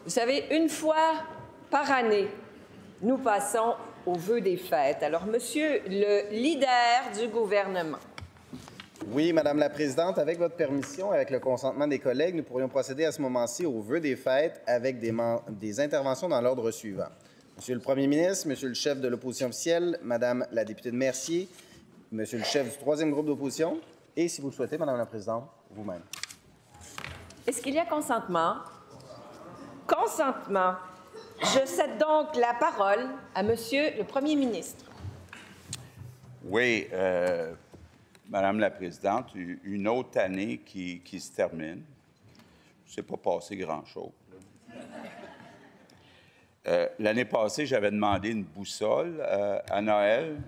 Vous savez, une fois par année, nous passons aux vœux des fêtes. Alors, Monsieur le leader du gouvernement. Oui, Madame la Présidente, avec votre permission, avec le consentement des collègues, nous pourrions procéder à ce moment-ci aux vœux des fêtes avec des interventions dans l'ordre suivant. Monsieur le Premier ministre, Monsieur le chef de l'opposition officielle, Madame la députée de Mercier, Monsieur le chef du troisième groupe d'opposition, et si vous le souhaitez, Madame la Présidente, vous-même. Est-ce qu'il y a consentement? Consentement. Je cède donc la parole à Monsieur le Premier ministre. Oui, Madame la Présidente, une autre année qui se termine. Il ne s'est pas passé grand-chose. L'année passée, j'avais demandé une boussole à Noël.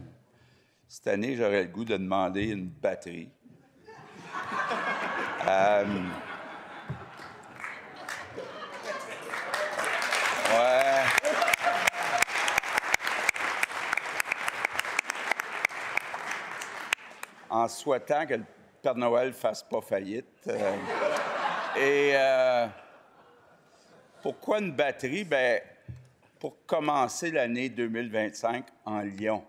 Cette année, j'aurais le goût de demander une batterie. Ouais. En souhaitant que le Père Noël ne fasse pas faillite. Pourquoi une batterie? Bien, pour commencer l'année 2025 en Lyon.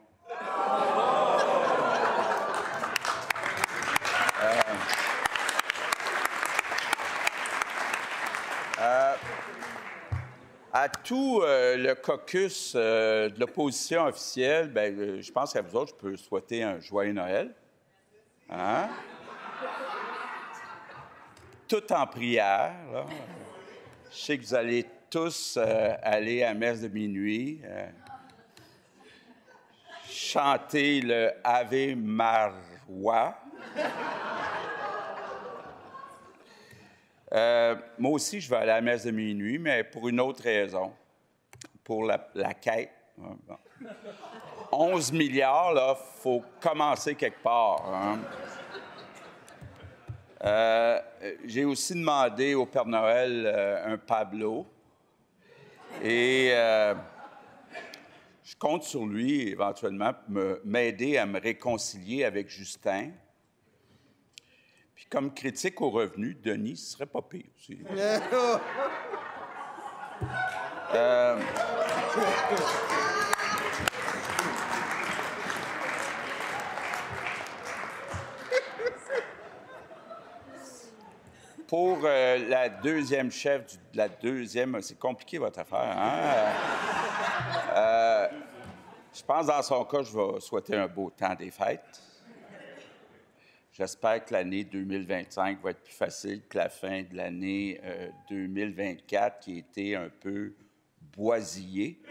À tout le caucus de l'opposition officielle, bien, je pense qu'à vous autres, je peux souhaiter un joyeux Noël. Hein? Tout en prière. Là. Je sais que vous allez tous aller à la messe de minuit, chanter le Ave Maria. Moi aussi, je vais aller à la messe de minuit, mais pour une autre raison, pour la quête. 11 milliards, là, il faut commencer quelque part. Hein? J'ai aussi demandé au Père Noël un Pablo. Et je compte sur lui, éventuellement, pour m'aider à me réconcilier avec Justin. Puis comme critique au revenu, Denis, ce serait pas pire aussi. Pour la deuxième chef de la deuxième... C'est compliqué, votre affaire, hein? Je pense, dans son cas, je vais souhaiter un beau temps des fêtes. J'espère que l'année 2025 va être plus facile que la fin de l'année 2024, qui était un peu boisillée.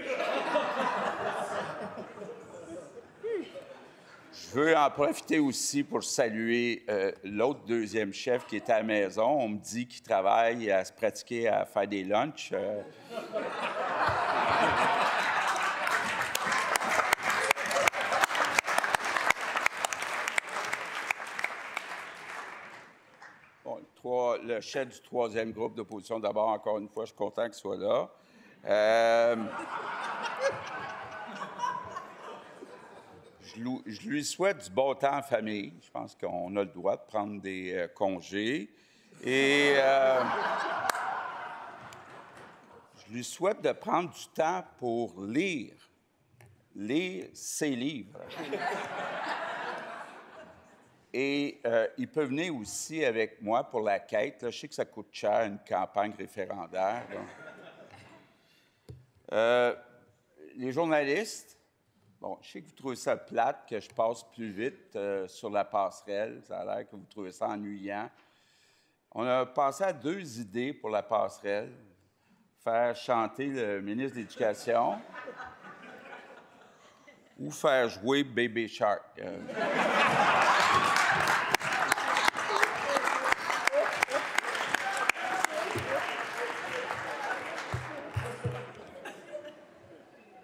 Je veux en profiter aussi pour saluer l'autre deuxième chef qui est à la maison. On me dit qu'il travaille à se pratiquer à faire des lunchs. Bon, le chef du troisième groupe d'opposition, d'abord, encore une fois, je suis content qu'il soit là. Je lui souhaite du bon temps en famille. Je pense qu'on a le droit de prendre des congés. Et je lui souhaite de prendre du temps pour lire ses livres. Et il peut venir aussi avec moi pour la quête. Là, je sais que ça coûte cher, une campagne référendaire. Les journalistes, bon, je sais que vous trouvez ça plate, que je passe plus vite sur la passerelle. Ça a l'air que vous trouvez ça ennuyant. On a pensé à 2 idées pour la passerelle. Faire chanter le ministre de l'Éducation ou faire jouer Baby Shark.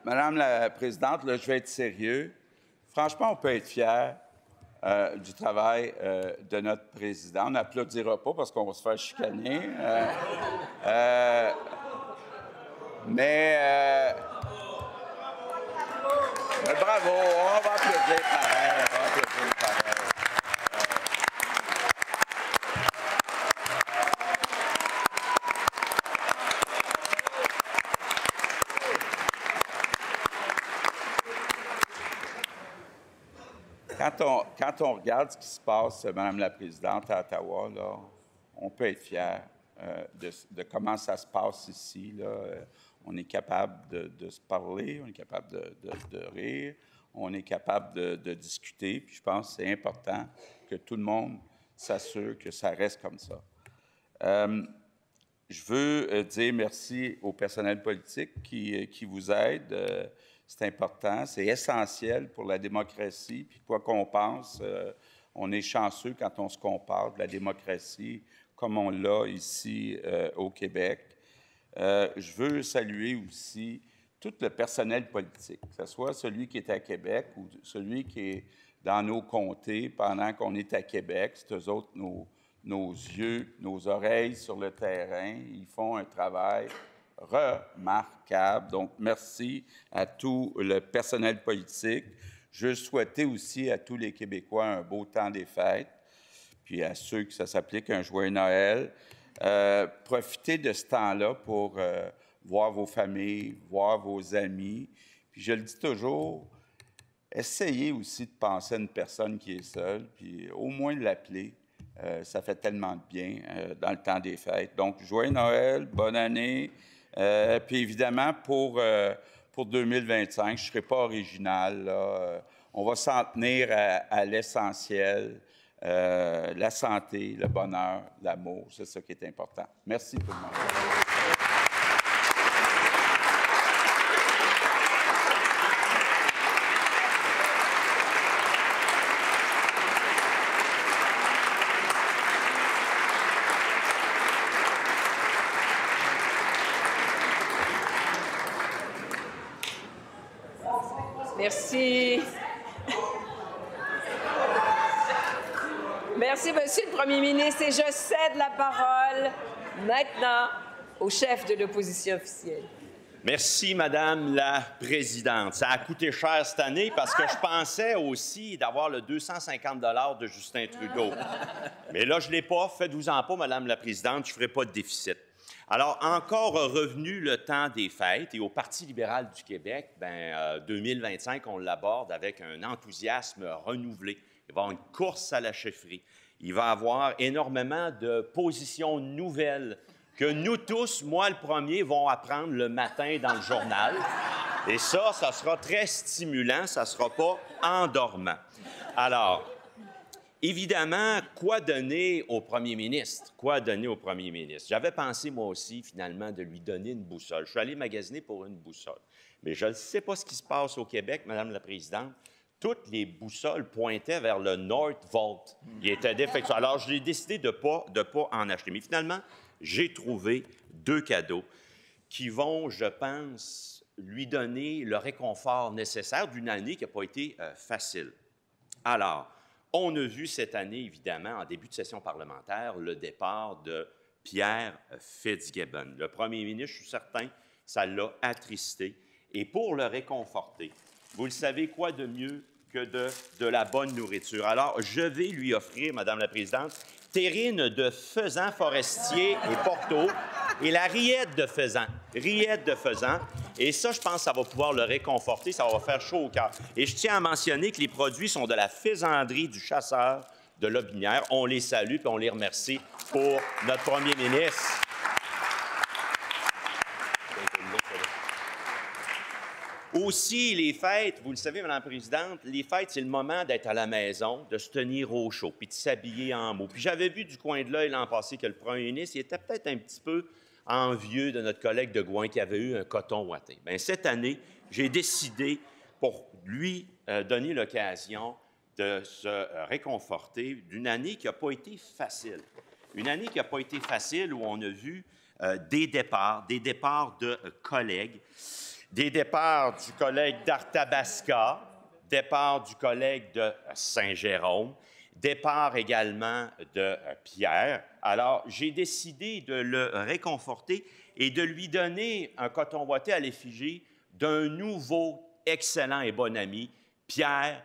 Madame la Présidente, là, je vais être sérieux. Franchement, on peut être fier du travail de notre président. On n'applaudira pas parce qu'on va se faire chicaner. Mais bravo, on va applaudir pareil. On va applaudir pareil. Quand on regarde ce qui se passe, Madame la Présidente, à Ottawa, là, on peut être fier de comment ça se passe ici. Là. On est capable de se parler, on est capable de rire, on est capable de discuter. Puis je pense que c'est important que tout le monde s'assure que ça reste comme ça. Je veux dire merci au personnel politique qui vous aide. C'est important, c'est essentiel pour la démocratie. Puis quoi qu'on pense, on est chanceux quand on se compare de la démocratie comme on l'a ici au Québec. Je veux saluer aussi tout le personnel politique, que ce soit celui qui est à Québec ou celui qui est dans nos comtés pendant qu'on est à Québec. C'est eux autres nos yeux, nos oreilles sur le terrain. Ils font un travail remarquable. Donc, merci à tout le personnel politique. Je souhaitais aussi à tous les Québécois un beau temps des fêtes, puis à ceux que ça s'applique, un joyeux Noël. Profitez de ce temps-là pour voir vos familles, voir vos amis. Puis je le dis toujours, essayez aussi de penser à une personne qui est seule, puis au moins de l'appeler. Ça fait tellement de bien dans le temps des fêtes. Donc, joyeux Noël, bonne année. Puis évidemment, pour 2025, je ne serai pas original, là. On va s'en tenir à l'essentiel, la santé, le bonheur, l'amour. C'est ça qui est important. Merci tout le monde. Merci. Merci, Monsieur le Premier ministre. Et je cède la parole maintenant au chef de l'opposition officielle. Merci, Madame la Présidente. Ça a coûté cher cette année parce que je pensais aussi d'avoir le 250 $ de Justin Trudeau. Mais là, je ne l'ai pas. Faites-vous-en pas, Madame la Présidente, je ne ferai pas de déficit. Alors, encore revenu le temps des fêtes, et au Parti libéral du Québec, 2025, on l'aborde avec un enthousiasme renouvelé. Il va y avoir une course à la chefferie. Il va y avoir énormément de positions nouvelles que nous tous, moi le premier, vont apprendre le matin dans le journal. Et ça sera très stimulant, ça ne sera pas endormant. Alors, évidemment, quoi donner au premier ministre? Quoi donner au premier ministre? J'avais pensé, moi aussi, finalement, de lui donner une boussole. Je suis allé magasiner pour une boussole. Mais je ne sais pas ce qui se passe au Québec, Madame la Présidente. Toutes les boussoles pointaient vers le Northvolt. Il était défectueux. Alors, j'ai décidé de ne pas en acheter. Mais finalement, j'ai trouvé 2 cadeaux qui vont, je pense, lui donner le réconfort nécessaire d'une année qui n'a pas été facile. Alors, on a vu cette année, évidemment, en début de session parlementaire, le départ de Pierre Fitzgibbon. Le premier ministre, je suis certain, ça l'a attristé. Et pour le réconforter, vous le savez, quoi de mieux que de la bonne nourriture? Alors, je vais lui offrir, Madame la Présidente, terrine de faisan forestier et Porto et la rillette de faisan. Rillette de faisan. Et ça, je pense que ça va pouvoir le réconforter, ça va faire chaud au cœur. Et je tiens à mentionner que les produits sont de la faisanderie du chasseur de Lobinière. On les salue et on les remercie pour notre premier ministre. Aussi, les fêtes, vous le savez, Madame la Présidente, les fêtes, c'est le moment d'être à la maison, de se tenir au chaud, puis de s'habiller en mou. Puis j'avais vu du coin de l'œil l'an passé que le premier ministre, il était peut-être un petit peu envieux de notre collègue de Gouin qui avait eu un coton ouaté. Bien, cette année, j'ai décidé, pour lui donner l'occasion de se réconforter d'une année qui n'a pas été facile. Une année qui n'a pas été facile où on a vu des départs de collègues. Des départs du collègue d'Arthabasca, départ du collègue de Saint-Jérôme, départ également de Pierre. Alors, j'ai décidé de le réconforter et de lui donner un coton ouaté à l'effigie d'un nouveau, excellent et bon ami, Pierre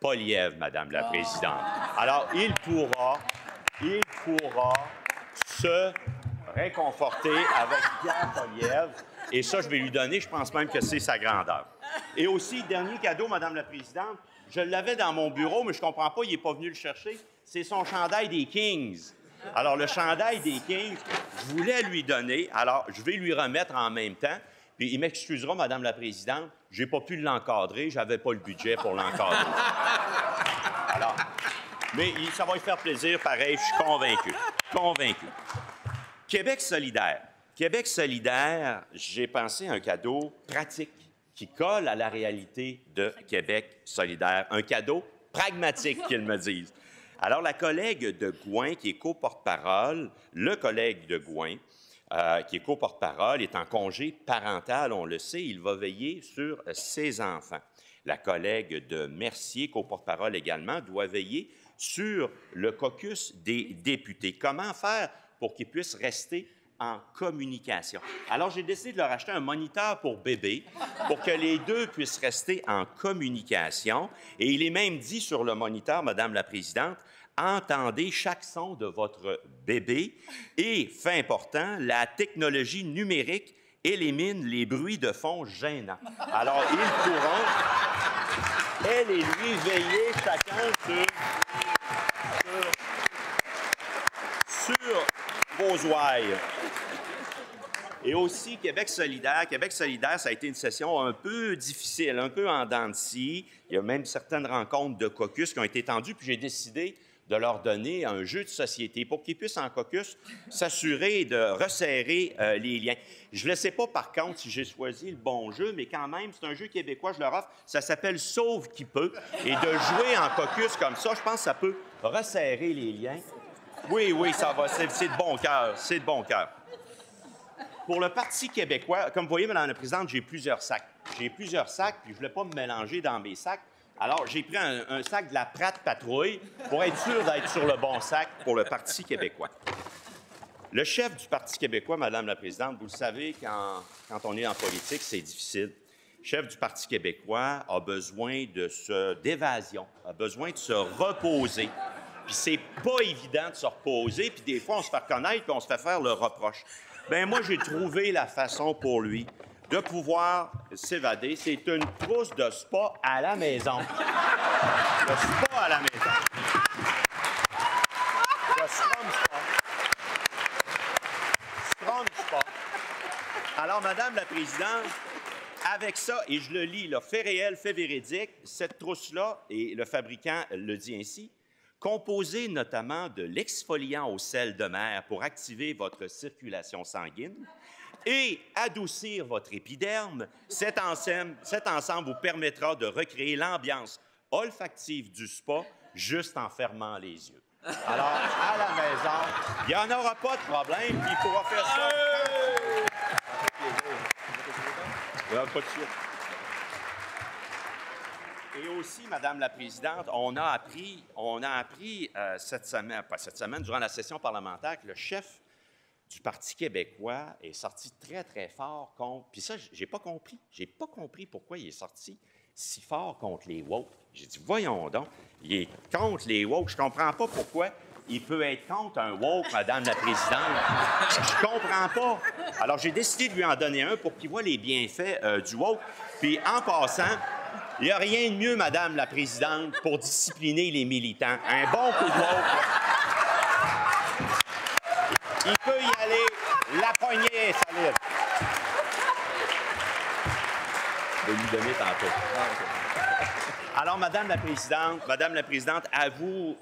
Poilievre, Madame la Présidente. Alors, il pourra se réconforter avec Pierre Poilievre. Et ça, je vais lui donner, je pense même que c'est sa grandeur. Et aussi, dernier cadeau, Madame la Présidente, Je l'avais dans mon bureau, mais je comprends pas, il n'est pas venu le chercher. C'est son chandail des Kings. Alors, le chandail des Kings, je voulais lui donner. Alors, je vais lui remettre en même temps. Puis, il m'excusera, Madame la Présidente, j'ai pas pu l'encadrer, j'avais pas le budget pour l'encadrer. Alors, mais ça va lui faire plaisir, pareil, je suis convaincu. Convaincu. Québec solidaire. Québec solidaire, j'ai pensé à un cadeau pratique qui colle à la réalité de Québec solidaire. Un cadeau pragmatique, qu'ils me disent. Alors, la collègue de Gouin, qui est co-porte-parole, le collègue de Gouin, qui est co-porte-parole, est en congé parental, on le sait, il va veiller sur ses enfants. La collègue de Mercier, co-porte-parole également, doit veiller sur le caucus des députés. Comment faire pour qu'ils puissent rester en communication? Alors, j'ai décidé de leur acheter un moniteur pour bébé pour que les deux puissent rester en communication. Et il est même dit sur le moniteur, Madame la Présidente, entendez chaque son de votre bébé. Et, fait important, la technologie numérique élimine les bruits de fond gênants. Alors, ils pourront, elle et lui, veiller chacun sur vos ouailles. Et aussi, Québec solidaire. Québec solidaire, ça a été une session un peu difficile, un peu en dents de scie. Il y a même certaines rencontres de caucus qui ont été tendues, puis j'ai décidé de leur donner un jeu de société pour qu'ils puissent, en caucus, s'assurer de resserrer les liens. Je ne sais pas, par contre, si j'ai choisi le bon jeu, mais quand même, c'est un jeu québécois, je leur offre. Ça s'appelle « Sauve qui peut ». Et de jouer en caucus comme ça, je pense que ça peut resserrer les liens. Oui, oui, ça va. C'est de bon cœur. C'est de bon cœur. Pour le Parti québécois, comme vous voyez, Mme la Présidente, j'ai plusieurs sacs. J'ai plusieurs sacs, puis je ne voulais pas me mélanger dans mes sacs. Alors, j'ai pris un sac de la Pratt Patrouille pour être sûr d'être sur le bon sac pour le Parti québécois. Le chef du Parti québécois, Mme la Présidente, vous le savez, quand on est en politique, c'est difficile. Le chef du Parti québécois a besoin d'évasion, a besoin de se reposer. Puis c'est pas évident de se reposer, puis des fois, on se fait reconnaître, puis on se fait faire le reproche. Bien, moi, j'ai trouvé la façon pour lui de pouvoir s'évader. C'est une trousse de spa à la maison. Le spa à la maison. Le Scrum Spa. Scrum Spa. Alors, Madame la Présidente, avec ça, et je le lis, là, fait réel, fait véridique, cette trousse-là, et le fabricant le dit ainsi, composé notamment de l'exfoliant au sel de mer pour activer votre circulation sanguine et adoucir votre épiderme, cet ensemble vous permettra de recréer l'ambiance olfactive du spa juste en fermant les yeux. Alors, à la maison, il n'y en aura pas de problème, puis il pourra faire ça. Pas de suite. Et aussi, Madame la Présidente, on a appris cette semaine, durant la session parlementaire, que le chef du Parti québécois est sorti très, très fort contre... Puis ça, j'ai pas compris pourquoi il est sorti si fort contre les woke. J'ai dit, voyons donc, il est contre les woke. Je comprends pas pourquoi il peut être contre un woke, Madame la Présidente. Je comprends pas. Alors, j'ai décidé de lui en donner un pour qu'il voit les bienfaits du woke. Puis, en passant... Il n'y a rien de mieux, Madame la Présidente, pour discipliner les militants. Un bon coup de woke. Il peut y aller, la poignée est solide. Je vais lui donner tantôt. Alors, Madame la Présidente, à vous,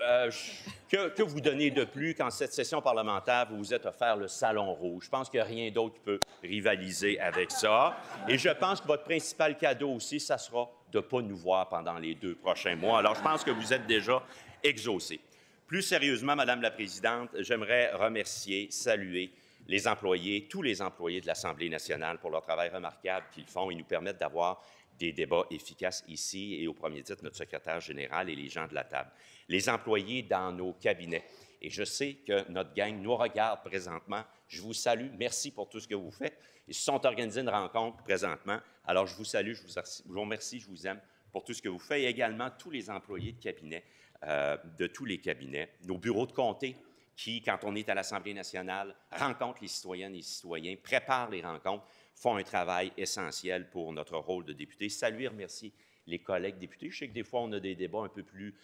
que vous donnez de plus quand cette session parlementaire, vous vous êtes offert le Salon Rouge? Je pense qu'il n'y a rien d'autre qui peut rivaliser avec ça. Et je pense que votre principal cadeau aussi, ça sera de ne pas nous voir pendant les 2 prochains mois. Alors, je pense que vous êtes déjà exaucés. Plus sérieusement, Madame la Présidente, j'aimerais remercier, saluer les employés, tous les employés de l'Assemblée nationale pour leur travail remarquable qu'ils font et nous permettent d'avoir des débats efficaces ici et au premier titre, notre secrétaire général et les gens de la table. Les employés dans nos cabinets. Et je sais que notre gang nous regarde présentement. Je vous salue. Merci pour tout ce que vous faites. Ils se sont organisés une rencontre présentement. Alors, je vous salue, je vous remercie, je vous aime pour tout ce que vous faites. Et également tous les employés de cabinet, de tous les cabinets, nos bureaux de comté qui, quand on est à l'Assemblée nationale, rencontrent les citoyennes et les citoyens, préparent les rencontres, font un travail essentiel pour notre rôle de député. Saluer, remercier les collègues députés. Je sais que des fois, on a des débats un peu plus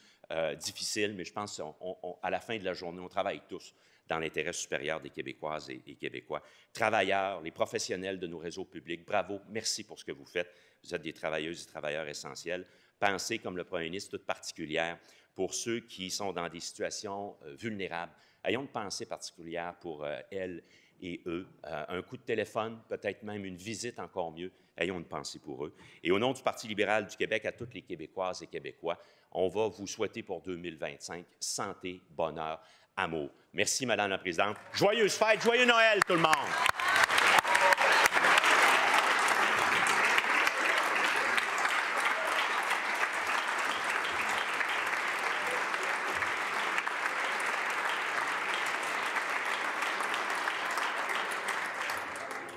difficiles, mais je pense qu'à la fin de la journée, on travaille tous dans l'intérêt supérieur des Québécoises et Québécois. Travailleurs, les professionnels de nos réseaux publics, bravo, merci pour ce que vous faites. Vous êtes des travailleuses et travailleurs essentiels. Pensez, comme le premier ministre, toute particulière pour ceux qui sont dans des situations vulnérables. Ayons une pensée particulière pour elles et eux. Un coup de téléphone, peut-être même une visite encore mieux. Ayons une pensée pour eux. Et au nom du Parti libéral du Québec, à toutes les Québécoises et Québécois, on va vous souhaiter pour 2025 santé, bonheur, amour. Merci, Madame la Présidente. Joyeuses fêtes, joyeux Noël, tout le monde!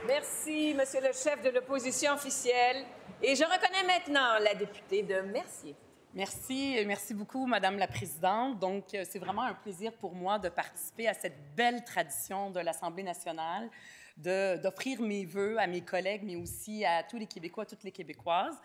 Merci, Monsieur le chef de l'opposition officielle. Et je reconnais maintenant la députée de Mercier. Merci beaucoup, Madame la Présidente. Donc, c'est vraiment un plaisir pour moi de participer à cette belle tradition de l'Assemblée nationale, d'offrir mes vœux à mes collègues, mais aussi à tous les Québécois, toutes les Québécoises.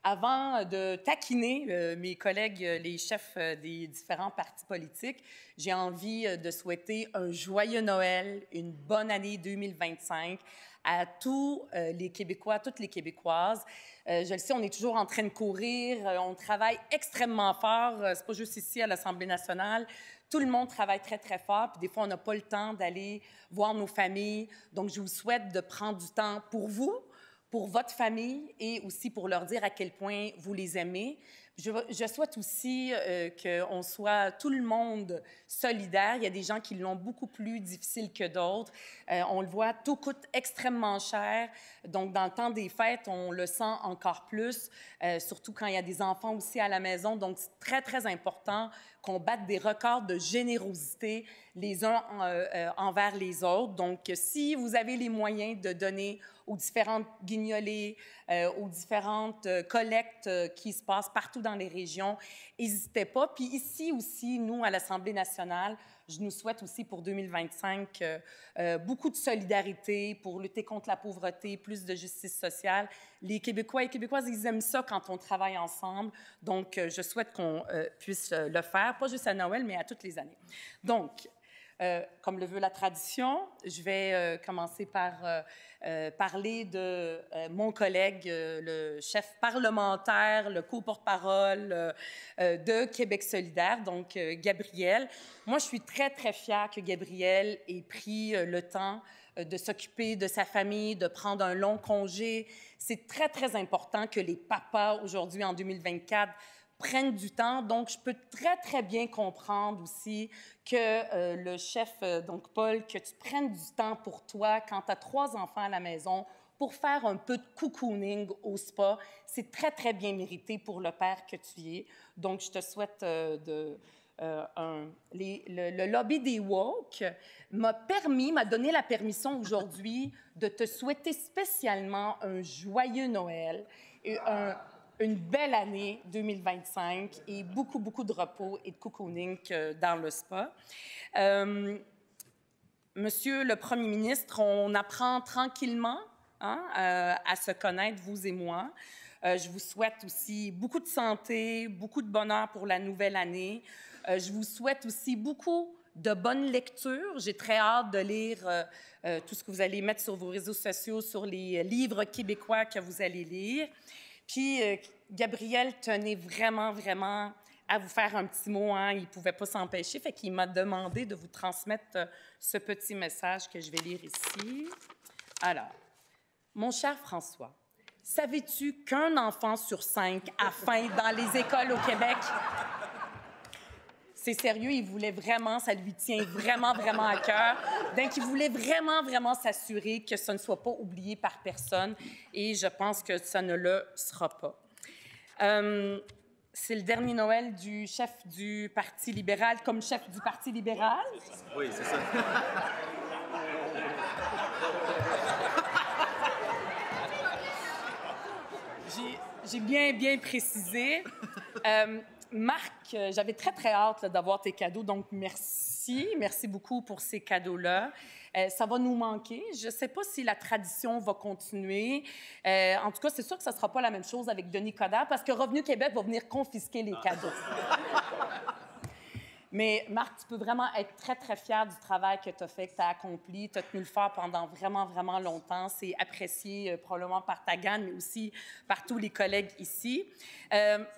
Avant de taquiner mes collègues, les chefs des différents partis politiques, j'ai envie de souhaiter un joyeux Noël, une bonne année 2025 à tous les Québécois, toutes les Québécoises. Je le sais, on est toujours en train de courir, on travaille extrêmement fort, c'est pas juste ici à l'Assemblée nationale. Tout le monde travaille très, très fort, puis des fois, on n'a pas le temps d'aller voir nos familles. Donc, je vous souhaite de prendre du temps pour vous, pour votre famille et aussi pour leur dire à quel point vous les aimez. Je souhaite aussi qu'on soit tout le monde solidaire. Il y a des gens qui l'ont beaucoup plus difficile que d'autres. On le voit, tout coûte extrêmement cher. Donc, dans le temps des fêtes, on le sent encore plus, surtout quand il y a des enfants aussi à la maison. Donc, c'est très, très important qu'on batte des records de générosité les uns envers les autres. Donc, si vous avez les moyens de donner aux différentes guignolées, aux différentes collectes qui se passent partout dans les régions, n'hésitez pas. Puis ici aussi, nous, à l'Assemblée nationale, je nous souhaite aussi pour 2025 beaucoup de solidarité pour lutter contre la pauvreté, plus de justice sociale. Les Québécois et Québécoises, ils aiment ça quand on travaille ensemble. Donc, je souhaite qu'on puisse le faire, pas juste à Noël, mais à toutes les années. Donc, comme le veut la tradition, je vais commencer par parler de mon collègue, le chef parlementaire, le co-porte-parole de Québec solidaire, donc Gabriel. Moi, je suis très, très fière que Gabriel ait pris le temps de s'occuper de sa famille, de prendre un long congé. C'est très, très important que les papas, aujourd'hui, en 2024, prennent du temps. Donc, je peux très, très bien comprendre aussi que le chef, donc Paul, que tu prennes du temps pour toi quand tu as 3 enfants à la maison pour faire un peu de cocooning au spa. C'est très, très bien mérité pour le père que tu es. Donc, je te souhaite le lobby des woke m'a donné la permission aujourd'hui de te souhaiter spécialement un joyeux Noël et une belle année 2025 et beaucoup, beaucoup de repos et de cocooning dans le spa. Monsieur le Premier ministre, on apprend tranquillement à se connaître, vous et moi. Je vous souhaite aussi beaucoup de santé, beaucoup de bonheur pour la nouvelle année. Je vous souhaite aussi beaucoup de bonnes lectures. J'ai très hâte de lire tout ce que vous allez mettre sur vos réseaux sociaux, sur les livres québécois que vous allez lire. Puis, Gabriel tenait vraiment, vraiment à vous faire un petit mot. Il ne pouvait pas s'empêcher, fait qu'il m'a demandé de vous transmettre ce petit message que je vais lire ici. Alors, mon cher François, savais-tu qu'un enfant sur 5 a faim dans les écoles au Québec? C'est sérieux, il voulait vraiment, ça lui tient vraiment, vraiment à cœur. Donc, il voulait vraiment, vraiment s'assurer que ça ne soit pas oublié par personne et je pense que ça ne le sera pas. C'est le dernier Noël du chef du Parti libéral comme chef du Parti libéral. Oui, c'est ça. J'ai bien précisé. Marc, j'avais très, très hâte d'avoir tes cadeaux, donc merci. Merci beaucoup pour ces cadeaux-là. Ça va nous manquer. Je ne sais pas si la tradition va continuer. En tout cas, c'est sûr que ça ne sera pas la même chose avec Denis Coderre parce que Revenu Québec va venir confisquer les cadeaux. Mais Marc, tu peux vraiment être très, très fier du travail que tu as fait, que tu as accompli. Tu as tenu le fort pendant vraiment, vraiment longtemps. C'est apprécié probablement par ta gang, mais aussi par tous les collègues ici.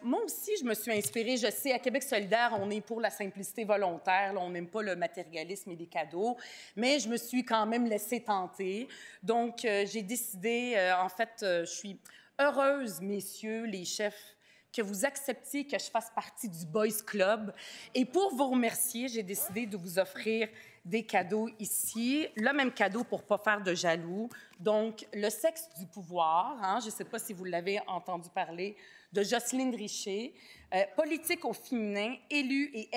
Moi aussi, je me suis inspirée. Je sais, à Québec solidaire, on est pour la simplicité volontaire. Là, on n'aime pas le matérialisme et les cadeaux. Mais je me suis quand même laissée tenter. Donc, j'ai décidé, en fait, je suis heureuse, messieurs, les chefs, que vous acceptiez que je fasse partie du Boys Club. Et pour vous remercier, j'ai décidé de vous offrir des cadeaux ici. Le même cadeau pour ne pas faire de jaloux. Donc, Le sexe du pouvoir, hein, je ne sais pas si vous l'avez entendu parler, de Jocelyne Richer. Politique au féminin, élus et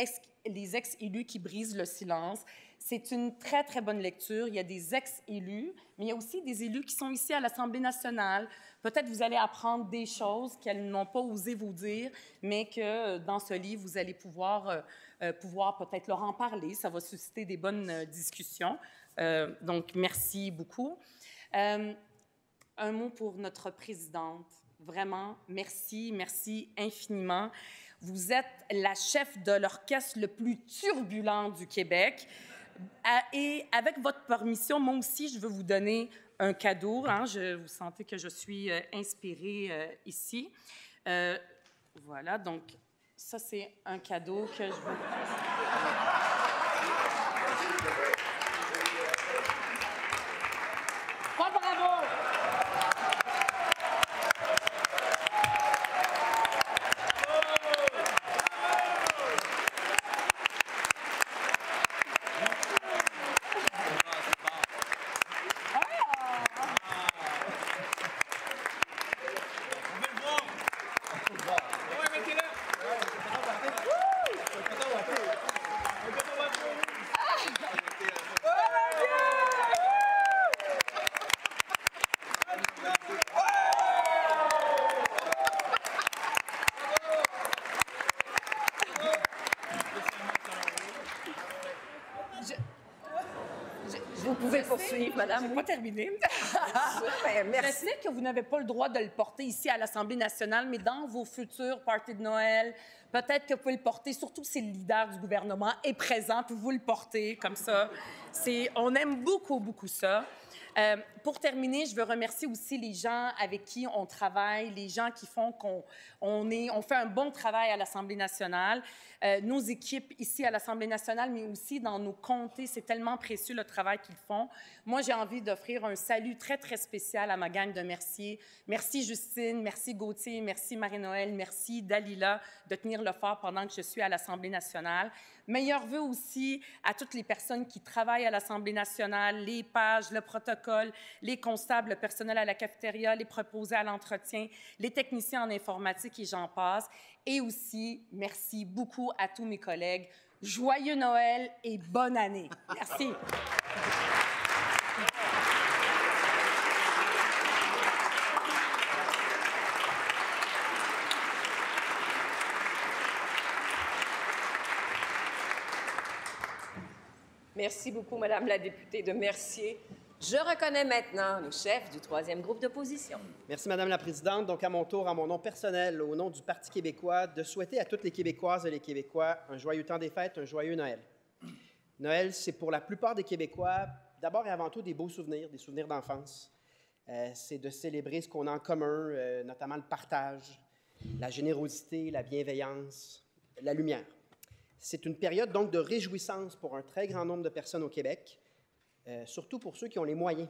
les ex-élus qui brisent le silence. C'est une très, très bonne lecture. Il y a des ex-élus, mais il y a aussi des élus qui sont ici à l'Assemblée nationale. Peut-être vous allez apprendre des choses qu'elles n'ont pas osé vous dire, mais que dans ce livre, vous allez pouvoir peut-être leur en parler. Ça va susciter des bonnes discussions. Donc, merci beaucoup. Un mot pour notre présidente. Vraiment, merci, merci infiniment. Vous êtes la chef de l'orchestre le plus turbulent du Québec. Et avec votre permission, moi aussi, je veux vous donner un cadeau. Hein? Vous sentez que je suis inspirée ici. Voilà, donc ça, c'est un cadeau que je veux... Pas bravo! Vous pouvez poursuivre, madame. Je n'ai pas terminé. Super, merci. Je sais que vous n'avez pas le droit de le porter ici à l'Assemblée nationale, mais dans vos futurs parties de Noël, peut-être que vous pouvez le porter, surtout si le leader du gouvernement est présent, puis vous le portez comme ça. On aime beaucoup, beaucoup ça. Pour terminer, je veux remercier aussi les gens avec qui on travaille, les gens qui font qu'on fait un bon travail à l'Assemblée nationale. Nos équipes ici à l'Assemblée nationale, mais aussi dans nos comtés, c'est tellement précieux le travail qu'ils font. Moi, j'ai envie d'offrir un salut très, très spécial à ma gang de Mercier. Merci Justine, merci Gauthier, merci Marie-Noël, merci Dalila de tenir le fort pendant que je suis à l'Assemblée nationale. Meilleurs vœux aussi à toutes les personnes qui travaillent à l'Assemblée nationale, les pages, le protocole, les constables, le personnel à la cafétéria, les préposés à l'entretien, les techniciens en informatique et j'en passe. Et aussi, merci beaucoup à tous mes collègues. Joyeux Noël et bonne année. Merci. Merci beaucoup, Madame la députée de Mercier. Je reconnais maintenant le chef du troisième groupe d'opposition. Merci, Madame la Présidente. Donc, à mon tour, à mon nom personnel, au nom du Parti québécois, de souhaiter à toutes les Québécoises et les Québécois un joyeux temps des fêtes, un joyeux Noël. Noël, c'est pour la plupart des Québécois, d'abord et avant tout, des beaux souvenirs, des souvenirs d'enfance. C'est de célébrer ce qu'on a en commun, notamment le partage, la générosité, la bienveillance, la lumière. C'est une période donc de réjouissance pour un très grand nombre de personnes au Québec, surtout pour ceux qui ont les moyens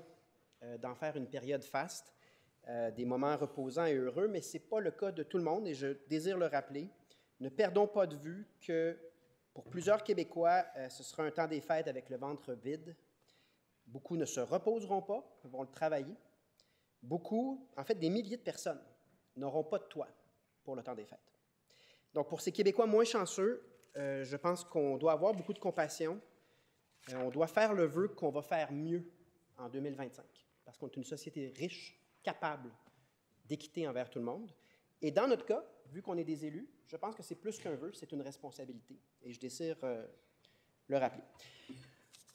d'en faire une période faste, des moments reposants et heureux, mais ce n'est pas le cas de tout le monde et je désire le rappeler. Ne perdons pas de vue que pour plusieurs Québécois, ce sera un temps des fêtes avec le ventre vide. Beaucoup ne se reposeront pas, vont le travailler. Beaucoup, en fait des milliers de personnes, n'auront pas de toit pour le temps des fêtes. Donc pour ces Québécois moins chanceux, je pense qu'on doit avoir beaucoup de compassion. On doit faire le vœu qu'on va faire mieux en 2025, parce qu'on est une société riche, capable d'équité envers tout le monde. Et dans notre cas, vu qu'on est des élus, je pense que c'est plus qu'un vœu, c'est une responsabilité. Et je désire le rappeler.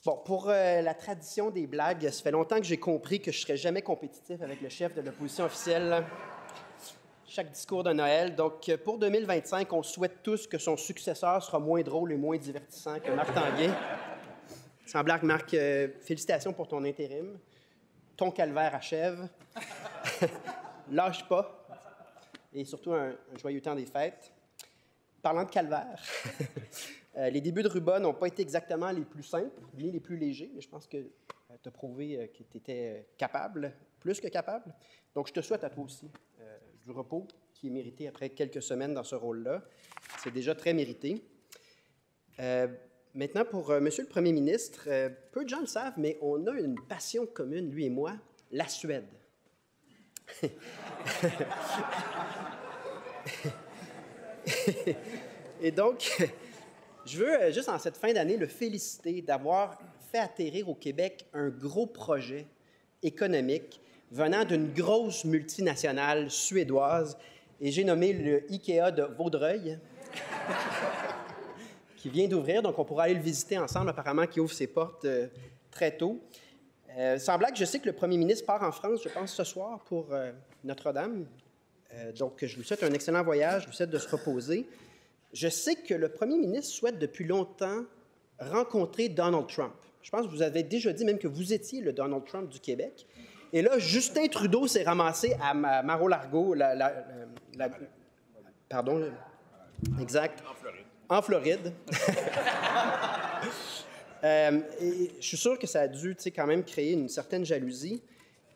Bon, pour la tradition des blagues, ça fait longtemps que j'ai compris que je ne serais jamais compétitif avec le chef de l'opposition officielle. Chaque discours de Noël. Donc, pour 2025, on souhaite tous que son successeur sera moins drôle et moins divertissant que Marc Tanguay. Sans blague, Marc, félicitations pour ton intérim. Ton calvaire achève. Lâche pas. Et surtout, un joyeux temps des fêtes. Parlant de calvaire, les débuts de Ruba n'ont pas été exactement les plus simples, ni les plus légers, mais je pense que tu as prouvé que tu étais capable, plus que capable. Donc, je te souhaite à toi aussi du repos qui est mérité après quelques semaines dans ce rôle-là. C'est déjà très mérité. Maintenant, pour Monsieur le Premier ministre, peu de gens le savent, mais on a une passion commune, lui et moi, la Suède. Et donc, je veux juste en cette fin d'année le féliciter d'avoir fait atterrir au Québec un gros projet économique venant d'une grosse multinationale suédoise, et j'ai nommé le IKEA de Vaudreuil, qui vient d'ouvrir, donc on pourra aller le visiter ensemble, apparemment, qui ouvre ses portes très tôt. Sans blague, je sais que le premier ministre part en France, je pense, ce soir pour Notre-Dame. Donc, je vous souhaite un excellent voyage, je vous souhaite de se reposer. Je sais que le premier ministre souhaite depuis longtemps rencontrer Donald Trump. Je pense que vous avez déjà dit même que vous étiez le Donald Trump du Québec. Et là, Justin Trudeau s'est ramassé à Mar-au-Largo, pardon, exact. En Floride. Et je suis sûr que ça a dû quand même créer une certaine jalousie.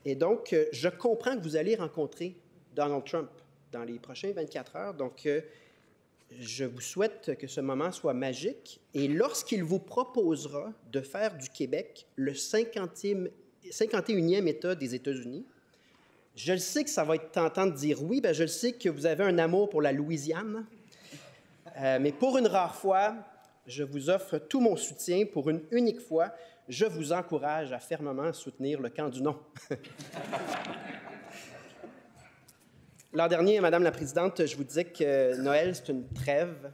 Et donc, je comprends que vous allez rencontrer Donald Trump dans les prochaines 24 heures. Donc, je vous souhaite que ce moment soit magique. Et lorsqu'il vous proposera de faire du Québec le 51e État des États-Unis, je le sais que ça va être tentant de dire oui. Bien, je le sais que vous avez un amour pour la Louisiane. Mais pour une rare fois, je vous offre tout mon soutien. Pour une unique fois, je vous encourage à fermement soutenir le camp du non. L'an dernier, Madame la Présidente, je vous disais que Noël, c'est une trêve.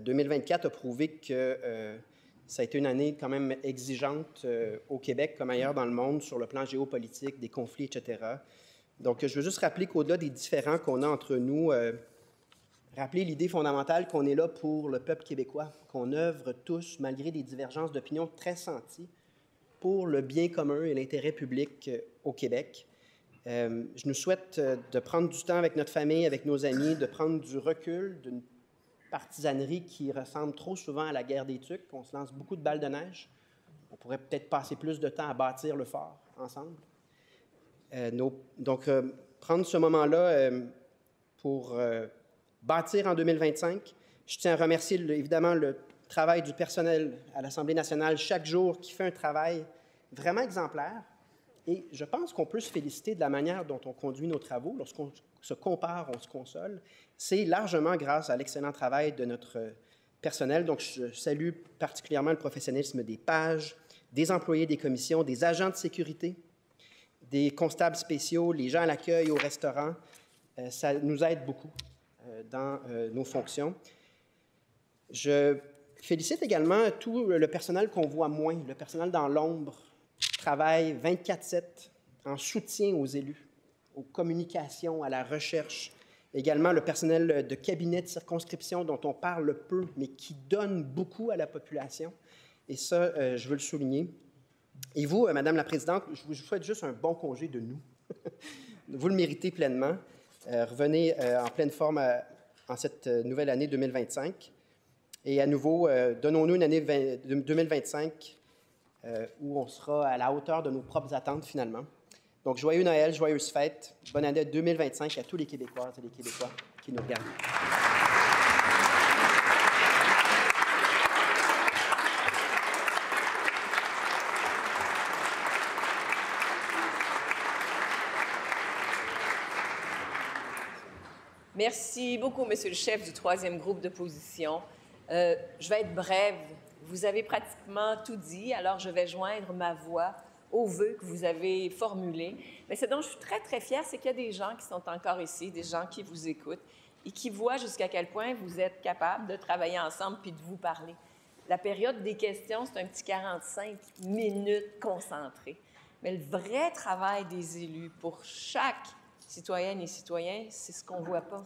2024 a prouvé que ça a été une année quand même exigeante au Québec comme ailleurs dans le monde sur le plan géopolitique, des conflits, etc. Donc, je veux juste rappeler qu'au-delà des différends qu'on a entre nous, rappeler l'idée fondamentale qu'on est là pour le peuple québécois, qu'on œuvre tous, malgré des divergences d'opinion très senties, pour le bien commun et l'intérêt public au Québec. Je nous souhaite de prendre du temps avec notre famille, avec nos amis, de prendre du recul d'une partisanerie qui ressemble trop souvent à la guerre des Tucs. On se lance beaucoup de balles de neige. On pourrait peut-être passer plus de temps à bâtir le fort ensemble. Donc, prendre ce moment-là pour bâtir en 2025. Je tiens à remercier évidemment le travail du personnel à l'Assemblée nationale chaque jour qui fait un travail vraiment exemplaire. Et je pense qu'on peut se féliciter de la manière dont on conduit nos travaux. Lorsqu'on se compare, on se console. C'est largement grâce à l'excellent travail de notre personnel. Donc, je salue particulièrement le professionnalisme des pages, des employés des commissions, des agents de sécurité, des constables spéciaux, les gens à l'accueil, au restaurant. Ça nous aide beaucoup dans nos fonctions. Je félicite également tout le personnel qu'on voit moins, le personnel dans l'ombre, travaille 24/7 en soutien aux élus, aux communications, à la recherche. Également, le personnel de cabinet de circonscription dont on parle peu, mais qui donne beaucoup à la population. Et ça, je veux le souligner. Et vous, Madame la Présidente, je vous souhaite juste un bon congé de nous. Vous le méritez pleinement. Revenez en pleine forme en cette nouvelle année 2025. Et à nouveau, donnons-nous une année 2025 où on sera à la hauteur de nos propres attentes, finalement. Donc, joyeux Noël, joyeuses fêtes. Bonne année 2025 à tous les Québécoises et les Québécois qui nous regardent. Merci beaucoup, Monsieur le chef du troisième groupe d'opposition. Je vais être brève. Vous avez pratiquement tout dit, alors je vais joindre ma voix aux vœux que vous avez formulés. Mais ce dont je suis très, très fière, c'est qu'il y a des gens qui sont encore ici, des gens qui vous écoutent et qui voient jusqu'à quel point vous êtes capables de travailler ensemble puis de vous parler. La période des questions, c'est un petit 45 minutes concentrées. Mais le vrai travail des élus pour chaque citoyenne et citoyen, c'est ce qu'on ne voit pas.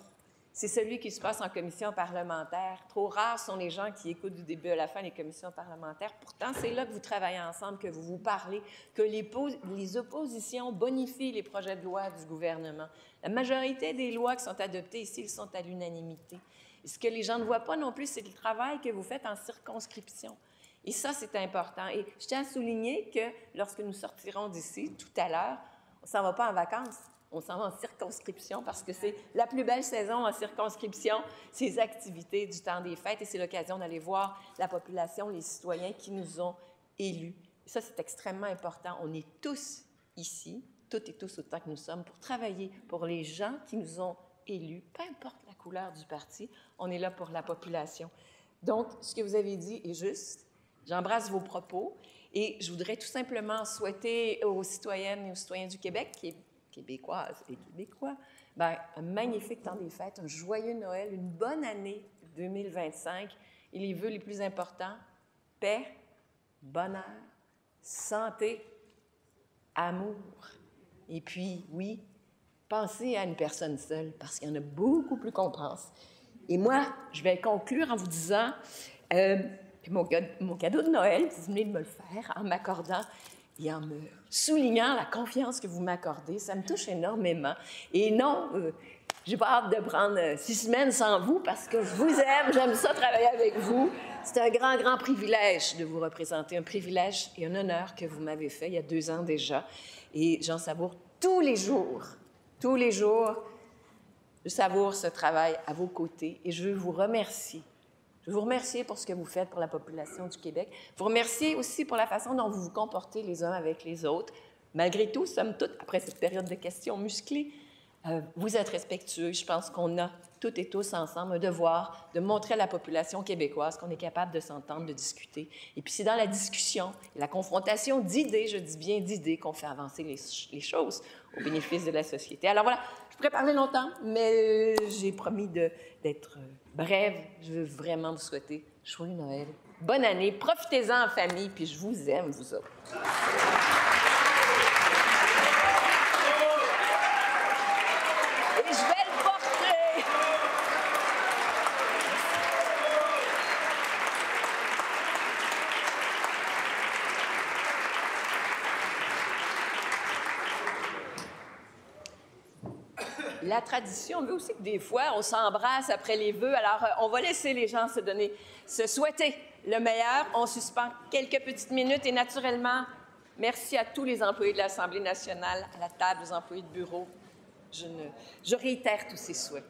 C'est celui qui se passe en commission parlementaire. Trop rares sont les gens qui écoutent du début à la fin les commissions parlementaires. Pourtant, c'est là que vous travaillez ensemble, que vous vous parlez, que les oppositions bonifient les projets de loi du gouvernement. La majorité des lois qui sont adoptées ici, elles sont à l'unanimité. Et ce que les gens ne voient pas non plus, c'est le travail que vous faites en circonscription. Et ça, c'est important. Et je tiens à souligner que lorsque nous sortirons d'ici, tout à l'heure, on ne s'en va pas en vacances. On s'en va en circonscription parce que c'est la plus belle saison en circonscription, ces activités du temps des fêtes, et c'est l'occasion d'aller voir la population, les citoyens qui nous ont élus. Et ça, c'est extrêmement important. On est tous ici, toutes et tous autant que nous sommes, pour travailler pour les gens qui nous ont élus, peu importe la couleur du parti, on est là pour la population. Donc, ce que vous avez dit est juste. J'embrasse vos propos et je voudrais tout simplement souhaiter aux citoyennes et aux citoyens du Québec, Québécoises et Québécois, bien, un magnifique temps des fêtes, un joyeux Noël, une bonne année 2025 et les vœux les plus importants, paix, bonheur, santé, amour. Et puis, oui, pensez à une personne seule parce qu'il y en a beaucoup plus qu'on pense. Et moi, je vais conclure en vous disant mon cadeau de Noël, vous venez de me le faire en m'accordant et en me soulignant la confiance que vous m'accordez. Ça me touche énormément. Et non, j'ai pas hâte de prendre 6 semaines sans vous parce que je vous aime, j'aime ça travailler avec vous. C'est un grand, grand privilège de vous représenter, un privilège et un honneur que vous m'avez fait il y a 2 ans déjà. Et j'en savoure tous les jours. Tous les jours, je savoure ce travail à vos côtés et je veux vous remercier. Je veux vous remercier pour ce que vous faites pour la population du Québec. Vous remercier aussi pour la façon dont vous vous comportez les uns avec les autres. Malgré tout, somme toute, après cette période de questions musclées, vous êtes respectueux. Je pense qu'on a toutes et tous ensemble un devoir de montrer à la population québécoise qu'on est capable de s'entendre, de discuter. Et puis c'est dans la discussion, la confrontation d'idées, je dis bien d'idées, qu'on fait avancer les choses au bénéfice de la société. Alors voilà, je pourrais parler longtemps, mais j'ai promis d'être brève. Je veux vraiment vous souhaiter joyeux Noël, bonne année, profitez-en en famille, puis je vous aime, vous autres. Et je vais le porter. La tradition veut aussi que des fois, on s'embrasse après les vœux. Alors, on va laisser les gens se souhaiter le meilleur. On suspend quelques petites minutes et naturellement, merci à tous les employés de l'Assemblée nationale, à la table, aux employés de bureau. Je réitère tous ces souhaits.